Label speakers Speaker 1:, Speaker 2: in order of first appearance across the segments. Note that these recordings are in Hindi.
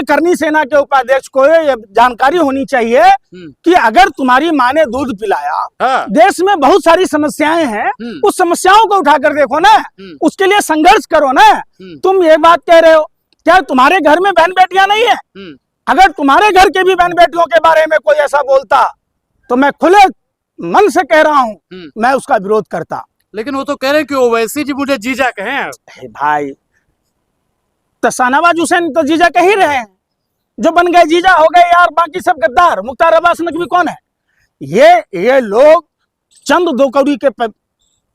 Speaker 1: करनी सेना के उपाध्यक्ष को ये जानकारी होनी चाहिए कि अगर तुम्हारी माँ ने दूध पिलाया,
Speaker 2: हाँ।
Speaker 1: देश में बहुत सारी समस्याएं हैं, उस समस्याओं को उठाकर देखो ना, उसके लिए संघर्ष करो ना। तुम ये बात कह रहे हो, क्या तुम्हारे घर में बहन बेटियां नहीं है? अगर तुम्हारे घर के भी बहन बेटियों के बारे में कोई ऐसा बोलता तो मैं खुले मन से कह रहा हूं, मैं उसका विरोध करता।
Speaker 2: लेकिन वो तो कह रहे हैं कि ओवैसी जी मुझे जीजा कहें।
Speaker 1: भाई तो शाहनवाज हुसैन तो जीजा कह ही रहे हैं, जो बन गए जीजा हो गए यार, बाकी सब गद्दार। मुख्तार अब्बास नकवी कौन है? ये लोग चंद दो कौड़ी के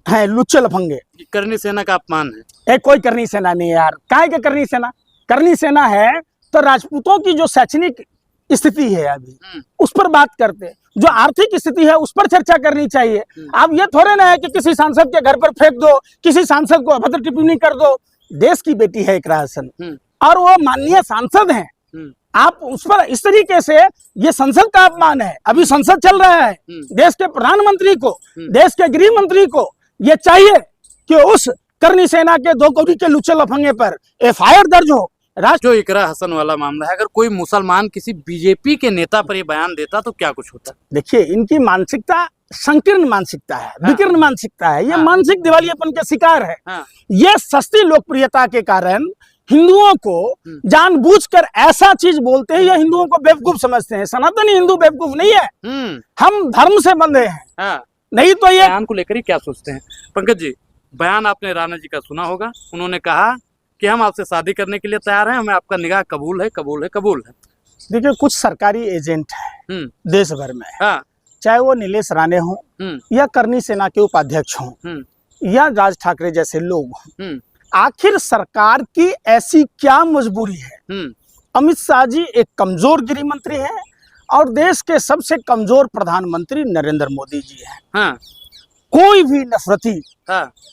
Speaker 1: हैं, लुच्चे लफंगे।
Speaker 2: करनी सेना का अपमान है।
Speaker 1: कोई करनी सेना नहीं है यार, काहे के करनी सेना? करनी सेना है तो राजपूतों की जो शैक्षणिक स्थिति है अभी उस पर बात करते, जो आर्थिक स्थिति है उस पर चर्चा करनी चाहिए। अब ये थोड़े ना है कि किसी सांसद के घर पर फेंक दो, किसी सांसद को अभद्र टिप्पणी कर दो। देश की बेटी है इकरा हसन और वो माननीय सांसद हैं, आप उस पर इस तरीके से, ये संसद का अपमान है। अभी संसद चल रहा है, देश के प्रधानमंत्री को, देश के गृह मंत्री को ये चाहिए कि उस करनी सेना के दो कौड़ी के लुच्चे लफंगे पर FIR दर्ज हो।
Speaker 2: जो इकरा हसन वाला मामला है, अगर कोई मुसलमान किसी बीजेपी के नेता पर ये बयान देता तो क्या कुछ होता?
Speaker 1: देखिए, इनकी मानसिकता संकीर्ण मानसिकता है, विकीर्ण मानसिकता है। ये मानसिक दिवालियापन के शिकार है। ये सस्ती लोकप्रियता के कारण हिंदुओं को जानबूझकर ऐसा चीज बोलते हैं, ये हिंदुओं को बेवकूफ समझते हैं। सनातनी हिंदू बेवकूफ नहीं है, हम धर्म से बंधे हैं। नहीं तो ये
Speaker 2: बयान को लेकर ही क्या सोचते हैं? पंकज जी, बयान आपने राणा जी का सुना होगा। उन्होंने कहा कि हम आपसे शादी करने के लिए तैयार हैं, हमें आपका निकाह कबूल है, कबूल है, कबूल है।
Speaker 1: देखिए, कुछ सरकारी एजेंट है देश भर में, चाहे वो नीलेश राणे हो या करनी सेना के उपाध्यक्ष हों या राज ठाकरे जैसे लोग हों, आखिर सरकार की ऐसी क्या मजबूरी है? अमित शाह जी एक कमजोर गृह मंत्री है और देश के सबसे कमजोर प्रधानमंत्री नरेंद्र मोदी जी हैं। कोई भी नफरती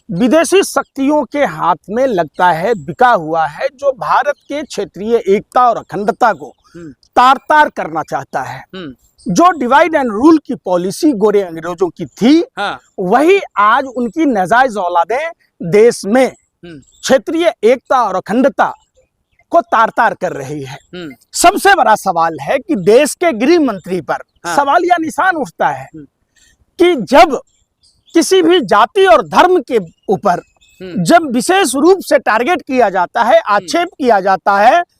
Speaker 1: विदेशी शक्तियों के हाथ में लगता है बिका हुआ है, जो भारत के क्षेत्रीय एकता और अखंडता को तार तार करना चाहता है। जो डिवाइड एंड रूल की पॉलिसी गोरे अंग्रेजों की थी, वही आज उनकी नाजायज औलादें देश में क्षेत्रीय एकता और अखंडता को तार तार कर रही है। सबसे बड़ा सवाल है कि देश के गृह मंत्री पर सवालिया निशान उठता है कि जब किसी भी जाति और धर्म के ऊपर जब विशेष रूप से टारगेट किया जाता है, आक्षेप किया जाता है,